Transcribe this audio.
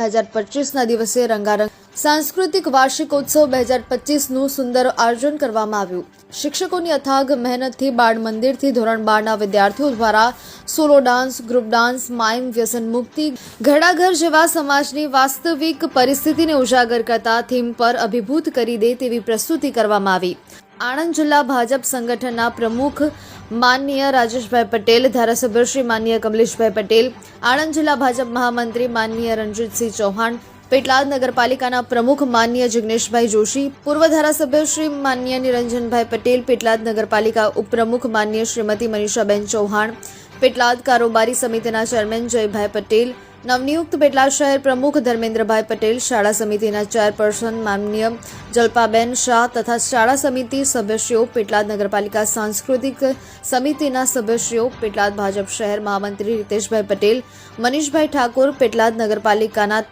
2025ના દિવસે રંગારંગ સાંસ્કૃતિક વાર્ષિકોત્સવ 2025નું સુંદર આયોજન કરવામાં આવ્યું। શિક્ષકોની અથાગ મહેનતથી બાળ મંદિરથી ધોરણ 12ના વિદ્યાર્થીઓ દ્વારા solo dance, group dance, mime, વ્યસન મુક્તિ, ઘડાઘર જેવા સમાજની વાસ્તવિક પરિસ્થિતિને ઉજાગર કરતા થીમ પર અભિભૂત કરી દે તેવી પ્રસ્તુતિ કરવામાં આવી। આણંદ જિલ્લા ભાજપ સંગઠનના પ્રમુખ માનનીય રાજેશભાઈ પટેલ, ધારાસભ્ય શ્રી માનનીય કમલેશભાઈ પટેલ, આણંદ જિલ્લા ભાજપ મહામંત્રી માનનીય રણજીતસિંહ ચૌહાણ, પેટલાદ નગરપાલિકાના પ્રમુખ માનનીય જિગ્નેશભાઈ જોશી, પૂર્વ ધારાસભ્ય શ્રી માનનીય નિરંજનભાઈ પટેલ, પેટલાદ નગરપાલિકા ઉપપ્રમુખ માનનીય શ્રીમતી મનીષાબેન ચૌહાણ, પેટલાદ કારોબારી સમિતિના ચેરમેન જયભાઈ પટેલ, નવનિયુક્ત પેટલાદ શહેર પ્રમુખ ધર્મેન્દ્રભાઈ પટેલ, શાળા સમિતિના ચેરપર્સન માનનીય જલ્પાબેન શાહ તથા શાળા સમિતિ સભ્યશ્રીઓ, પેટલાદ નગરપાલિકા સાંસ્કૃતિક સમિતિના સભ્યશ્રીઓ, પેટલાદ ભાજપ શહેર મહામંત્રી રીતેશભાઈ પટેલ, મનીષભાઈ ઠાકોર, પેટલાદ નગરપાલિકાના